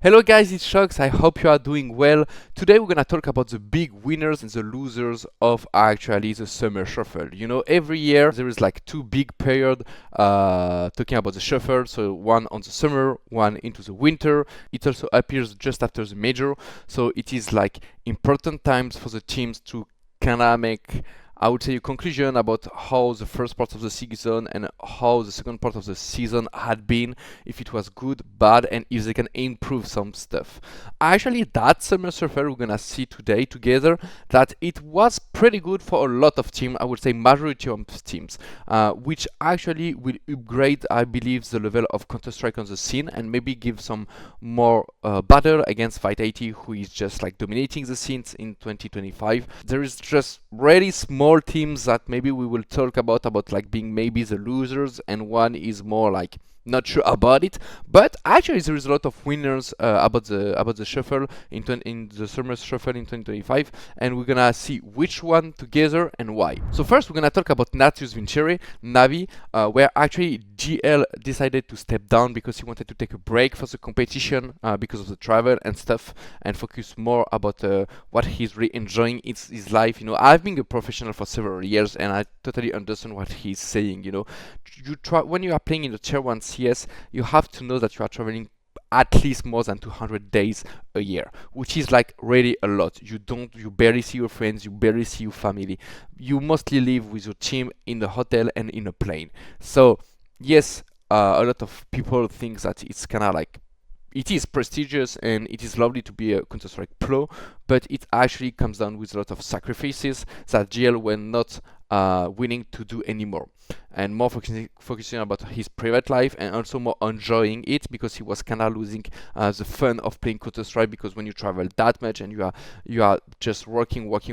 Hello guys, it's Shox. I hope you are doing well. Today we're gonna talk about the big winners and the losers of actually the summer shuffle. You know, every year there is like two big period talking about the shuffle. So one on the summer, one into the winter. It also appears just after the major. So it is like important times for the teams to kinda make, I would say, a conclusion about how the first part of the season and how the second part of the season had been, if it was good, bad, and if they can improve some stuff. Actually, that summer surfer we're gonna see today together that it was pretty good for a lot of teams. I would say majority of teams, which actually will upgrade, I believe, the level of Counter-Strike on the scene and maybe give some more battle against Vitality, who is just like dominating the scenes in 2025. There is just really small teams that maybe we will talk about like being maybe the losers, and one is more like not sure about it. But actually there is a lot of winners about the shuffle in the summer shuffle in 2025, and we're gonna see which one together and why. So first we're gonna talk about Natius Vincere Navi, where actually GL decided to step down because he wanted to take a break for the competition because of the travel and stuff, and focus more about what he's really enjoying his life. You know, I've been a professional for several years and I totally understand what he's saying. You know, you try when you are playing in the tier 1 CS, you have to know that you are traveling at least more than 200 days a year, which is like really a lot. You barely see your friends, you barely see your family. You mostly live with your team in the hotel and in a plane. So yes, a lot of people think that it's kind of like, it is prestigious and it is lovely to be a Counter-Strike pro, but it actually comes down with a lot of sacrifices that GL were not willing to do anymore, and more focusing about his private life and also more enjoying it, because he was kind of losing the fun of playing Counter-Strike, because when you travel that much and you are just working with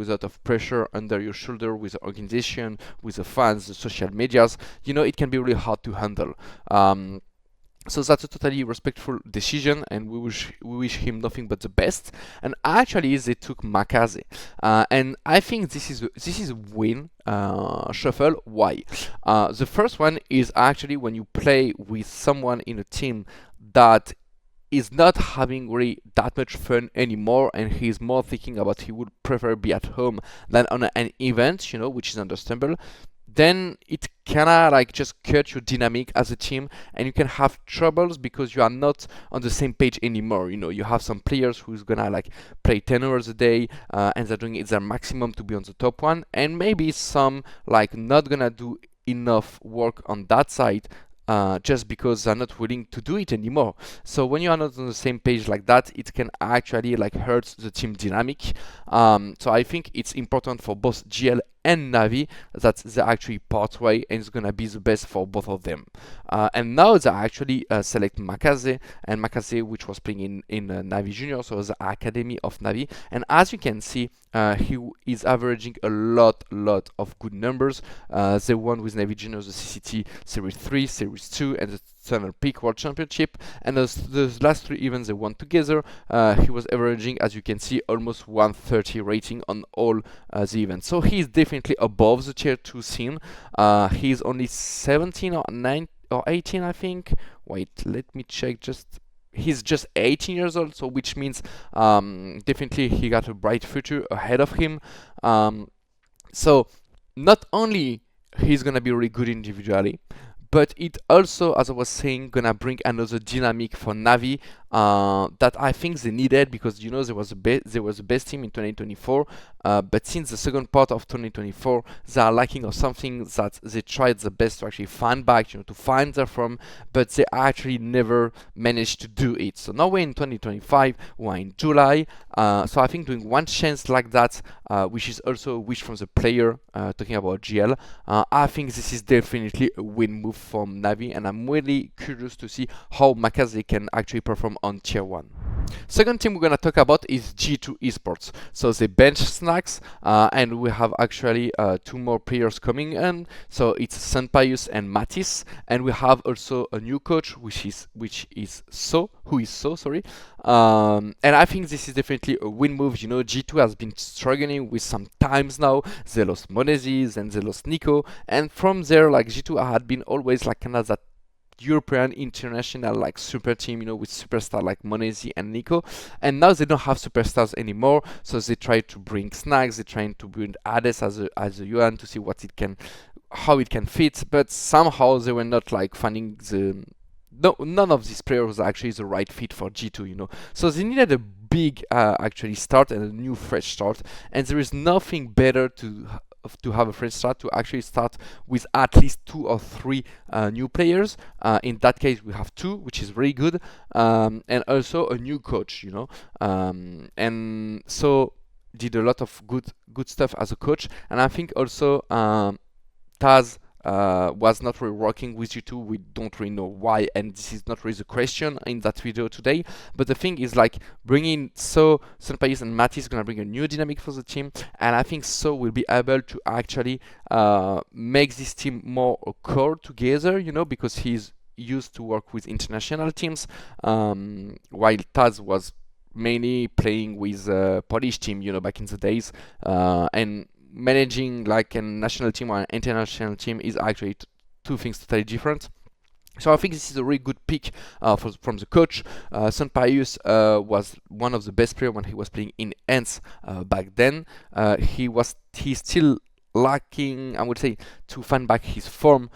a lot of pressure under your shoulder, with the organization, with the fans, the social medias, you know, it can be really hard to handle. So that's a totally respectful decision, and we wish him nothing but the best. And actually, they took Makaze, and I think this is a win shuffle. Why? The first one is actually when you play with someone in a team that is not having really that much fun anymore, and he's more thinking about he would prefer be at home than on an event, you know, which is understandable. Then it kinda like just cut your dynamic as a team, and you can have troubles because you are not on the same page anymore. You know, you have some players who's gonna like play 10 hours a day and they're doing it their maximum to be on the top one, and maybe some like not gonna do enough work on that side just because they're not willing to do it anymore. So when you are not on the same page like that, it can actually like hurt the team dynamic. So I think it's important for both GL and Navi that they actually part way, and it's gonna be the best for both of them. And now they actually select Makaze, and Makaze, which was playing in Navi Junior, so the academy of Navi. And as you can see, he is averaging a lot of good numbers. They won with Navi Junior the CCT Series 3, Series 2, and the Thunder Peak World Championship. And the last three events they won together, he was averaging, as you can see, almost 130 rating on all the events. So he's definitely above the tier 2 scene. He's only 17 or 9 or 18, I think. Wait, let me check. He's just 18 years old, so which means definitely he got a bright future ahead of him. So not only he's gonna be really good individually, but it also, as I was saying, gonna bring another dynamic for Navi that I think they needed, because, you know, there was the best team in 2024, but since the second part of 2024, they are lacking of something that they tried the best to actually find back, you know, to find their form, but they actually never managed to do it. So now we're in 2025, we're in July, so I think doing one chance like that, which is also a wish from the player, talking about GL, I think this is definitely a win move from Navi, and I'm really curious to see how Makaze can actually perform on tier 1. Second team we're gonna talk about is G2 Esports. So they bench Snacks, and we have actually two more players coming in. So it's Senpaius and Matisse, and we have also a new coach, who is So, sorry. And I think this is definitely a win move. You know, G2 has been struggling with some times now. They lost Monezis and they lost Nico, and from there, like, G2 had been always like kind of that European international like super team, you know, with superstar like Monesi and Nico. And now they don't have superstars anymore, so they try to bring Snags, they trying to bring Hades as a Yuan to see what it can, how it can fit, but somehow they were not like finding the, no, none of these players was actually the right fit for G2, you know. So they needed a big actually start and a new fresh start, and there is nothing better to have a fresh start, to actually start with at least 2 or 3 new players. In that case, we have 2, which is really good, and also a new coach, you know. And so did a lot of good stuff as a coach, and I think also Taz was not really working with G2. We don't really know why, and this is not really the question in that video today. But the thing is, like, bringing Senpais and Matty is gonna bring a new dynamic for the team, and I think will be able to actually make this team more a core together, you know, because he's used to work with international teams, while Taz was mainly playing with a Polish team, you know, back in the days, and managing like a national team or an international team is actually two things totally different. So I think this is a really good pick from the coach. Senpaius was one of the best players when he was playing in ENCE back then. He's still lacking, I would say, to find back his form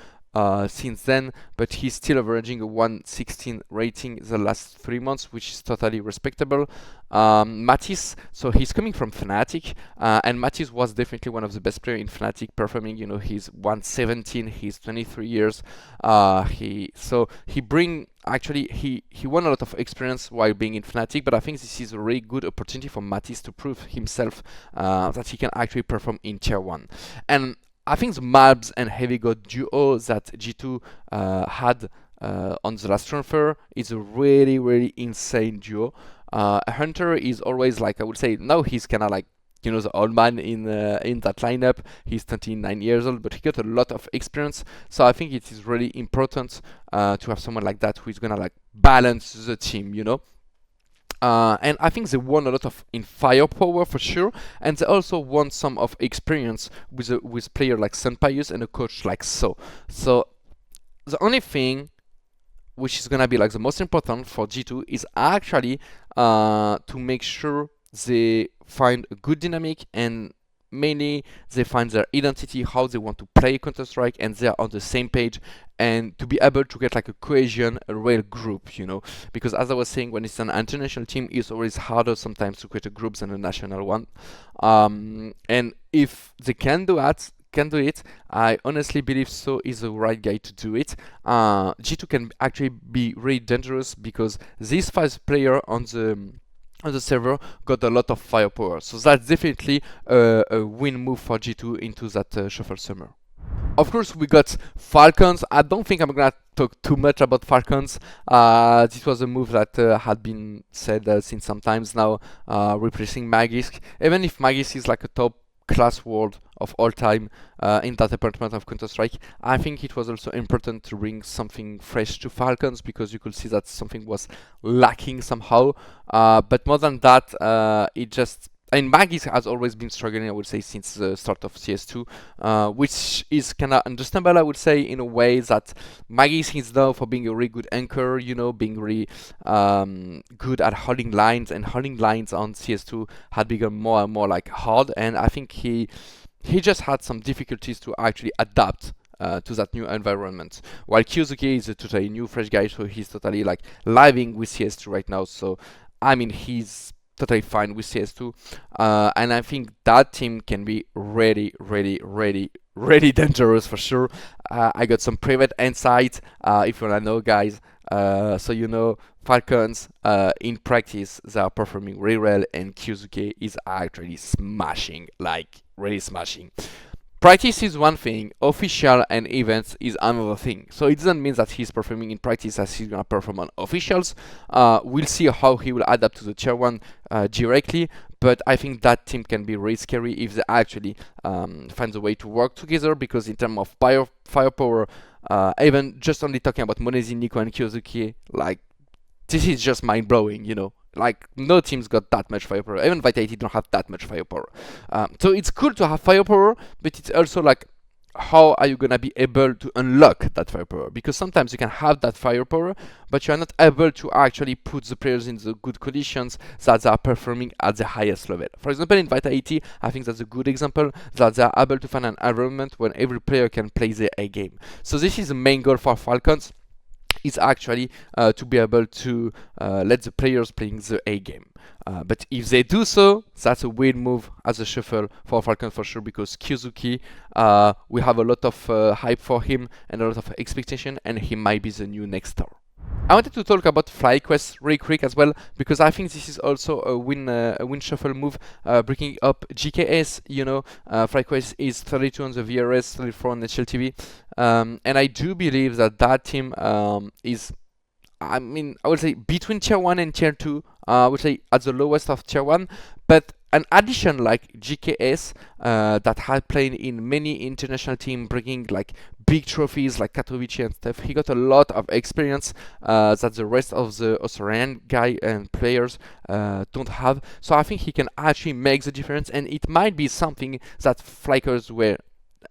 since then, but he's still averaging a 116 rating the last 3 months, which is totally respectable. Matisse, so he's coming from Fnatic, and Matisse was definitely one of the best players in Fnatic, performing, you know, he's 117, he's 23 years. He won a lot of experience while being in Fnatic, but I think this is a really good opportunity for Matisse to prove himself that he can actually perform in Tier 1. And I think the Mabs and Heavy God duo that G2 had on the last transfer is a really, really insane duo. Hunter is always, like, I would say, now he's kind of like, you know, the old man in that lineup. He's 29 years old, but he got a lot of experience. So I think it is really important to have someone like that who is gonna like balance the team, you know. And I think they won a lot in firepower for sure, and they also won some of experience with player like Senpaius and a coach like So. So the only thing which is gonna be like the most important for G2 is actually to make sure they find a good dynamic, and mainly they find their identity, how they want to play Counter-Strike, and they're on the same page, and to be able to get like a cohesion, a real group, you know, because as I was saying, when it's an international team, it's always harder sometimes to create a group than a national one. And if they can do it, I honestly believe So is the right guy to do it. G2 can actually be really dangerous because these 5 players on the server got a lot of firepower. So that's definitely a win move for G2 into that Shuffle Summer. Of course, we got Falcons. I don't think I'm gonna talk too much about Falcons. This was a move that had been said since sometimes now, replacing Magisk. Even if Magisk is like a top class world of all time in that department of Counter-Strike, I think it was also important to bring something fresh to Falcons, because you could see that something was lacking somehow. But more than that, it just, and Magisk has always been struggling, I would say, since the start of CS2, which is kind of understandable, I would say, in a way that Magisk is known for being a really good anchor, you know, being really good at holding lines, and holding lines on CS2 had become more and more like hard, and I think he just had some difficulties to actually adapt to that new environment. While Kyosuke is a totally new, fresh guy, so he's totally like living with CS2 right now, so I mean, he's totally fine with CS2, and I think that team can be really, really, really, really dangerous for sure. I got some private insight, if you wanna know, guys. So you know, Falcons in practice they are performing really well, and Kyosuke is actually smashing, like really smashing. Practice is one thing, official and events is another thing. So it doesn't mean that he's performing in practice as he's gonna perform on officials. We'll see how he will adapt to the Tier 1 directly, but I think that team can be really scary if they actually find a way to work together, because in terms of firepower, even just only talking about Monesi, Nico and Kyosuke, like, this is just mind-blowing, you know. Like, no team's got that much firepower. Even Vitality don't have that much firepower. So it's cool to have firepower, but it's also like how are you gonna be able to unlock that firepower? Because sometimes you can have that firepower, but you are not able to actually put the players in the good conditions that they are performing at the highest level. For example, in Vitality, I think that's a good example that they are able to find an environment when every player can play their A game. So this is the main goal for Falcons, is actually to be able to let the players playing the A game. But if they do so, that's a weird move as a shuffle for Falcon for sure, because Kyuzuki, we have a lot of hype for him and a lot of expectation, and he might be the new next star. I wanted to talk about FlyQuest really quick as well, because I think this is also a win shuffle move, breaking up GKS. You know, FlyQuest is 32 on the VRS, 34 on HLTV, and I do believe that that team is, I mean, I would say between tier 1 and tier 2, I would say at the lowest of tier 1, but an addition like GKS that had played in many international teams, bringing like big trophies like Katowice and stuff, he got a lot of experience that the rest of the Australian guy and players don't have. So I think he can actually make the difference, and it might be something that Flyers were,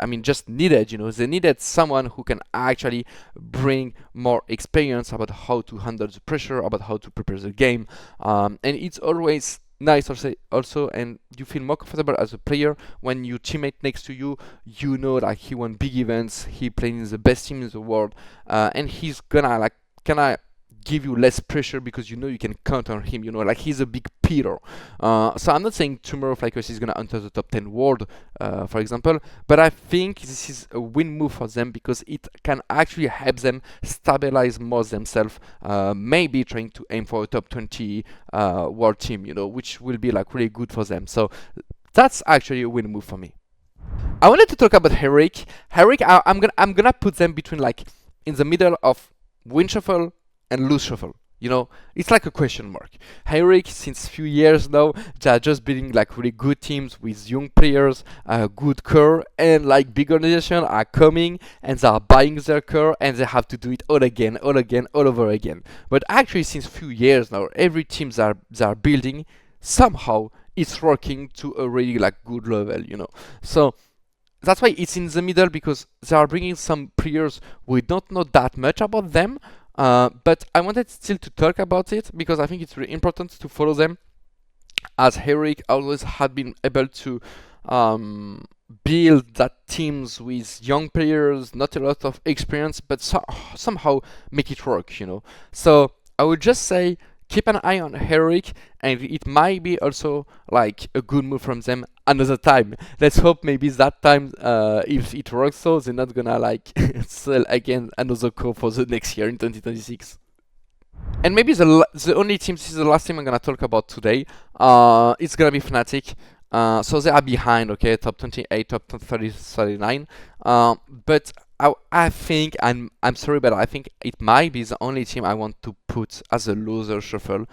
I mean, just needed. You know, they needed someone who can actually bring more experience about how to handle the pressure, about how to prepare the game, and it's always nice also, and you feel more comfortable as a player when your teammate next to you, you know, like he won big events, he played in the best team in the world, and he's gonna like give you less pressure because you know you can count on him, you know, like he's a big Peter. So I'm not saying tomorrow FlyQuest is gonna enter the top 10 world, for example, but I think this is a win move for them because it can actually help them stabilize more themselves, maybe trying to aim for a top 20 world team, you know, which will be like really good for them. So that's actually a win move for me. I wanted to talk about Heroic. I'm gonna put them between like in the middle of win shuffle and lose shuffle. You know, it's like a question mark. Heroic, since few years now, they are just building like really good teams with young players, good core, and like big organizations are coming and they are buying their core and they have to do it all again, all over again. But actually, since few years now, every team they are building, somehow it's working to a really like good level, you know. So that's why it's in the middle, because they are bringing some players we don't know that much about them. But I wanted still to talk about it because I think it's really important to follow them, as Heroic always had been able to build that teams with young players, not a lot of experience, but somehow make it work, you know. So I would just say keep an eye on Heroic, and it might be also like a good move from them another time. Let's hope maybe that time, if it works, so they're not gonna like sell again another core for the next year in 2026. And maybe the only team, this is the last team I'm gonna talk about today, it's gonna be Fnatic. So they are behind, okay, top 28, top 30, 39. But I think, I'm sorry, but I think it might be the only team I want to put as a loser shuffle,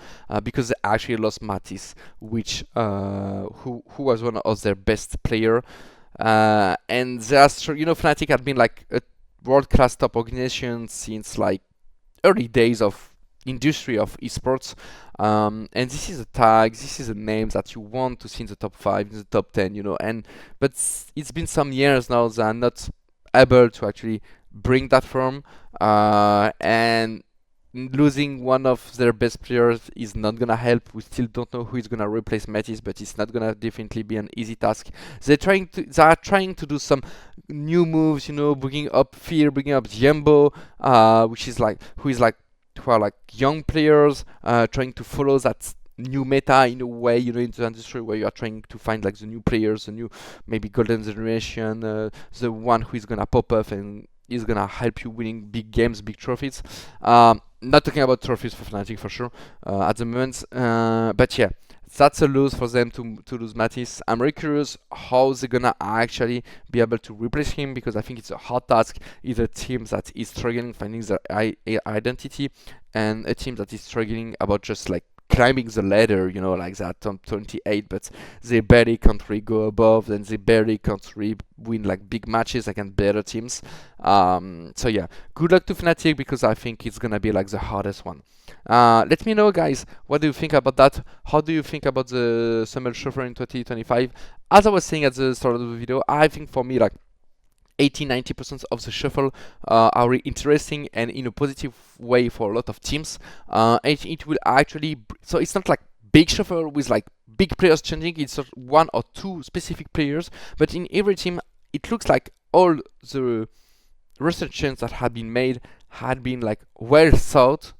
because they actually lost Matisse, which who was one of their best player, and they are, you know, Fnatic had been like a world-class top organization since like early days of industry of esports, and this is a tag, this is a name that you want to see in the top 5, in the top 10, you know. And but it's been some years now they are not able to actually bring that form, and losing one of their best players is not gonna help. We still don't know who is gonna replace Matisse, but it's not gonna definitely be an easy task. They are trying to do some new moves, you know, bringing up Fear, bringing up Jumbo, which is like who are like young players, trying to follow that new meta in a way, you know, in the industry where you are trying to find like the new players, the new maybe golden generation, the one who is gonna pop up and is gonna help you winning big games, big trophies. Not talking about trophies for Fnatic for sure at the moment, but yeah, that's a lose for them to lose Matisse. I'm very curious how they're gonna actually be able to replace him, because I think it's a hard task. It's a team that is struggling finding their identity, and a team that is struggling about just like climbing the ladder, you know, like that top 28, but they barely can't really go above, and they barely can't really win like big matches against better teams. So yeah, good luck to Fnatic, because I think it's gonna be like the hardest one. Let me know, guys, what do you think about that? How do you think about the Summer Shuffle in 2025? As I was saying at the start of the video, I think for me, like, 80-90% of the shuffle are really interesting and in a positive way for a lot of teams. It will actually, so it's not like big shuffle with like big players changing, it's one or two specific players, but in every team it looks like all the research changes that had been made had been like well thought,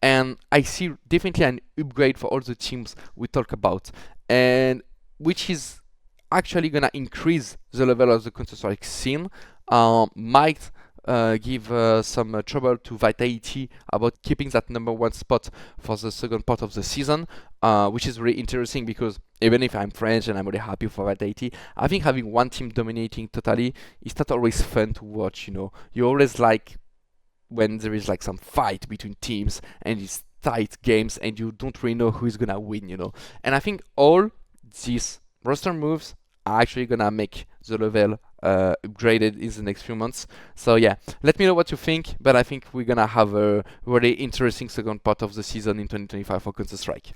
and I see definitely an upgrade for all the teams we talk about, and which is actually gonna increase the level of the Counter-Strike scene. Might give some trouble to Vitality about keeping that #1 spot for the second part of the season, which is really interesting because even if I'm French and I'm really happy for Vitality, I think having one team dominating totally is not always fun to watch. You always like when there is like some fight between teams and it's tight games and you don't really know who is gonna win. And I think all these roster moves are actually gonna make the level upgraded in the next few months. So yeah, let me know what you think, but I think we're gonna have a really interesting second part of the season in 2025 for Counter-Strike.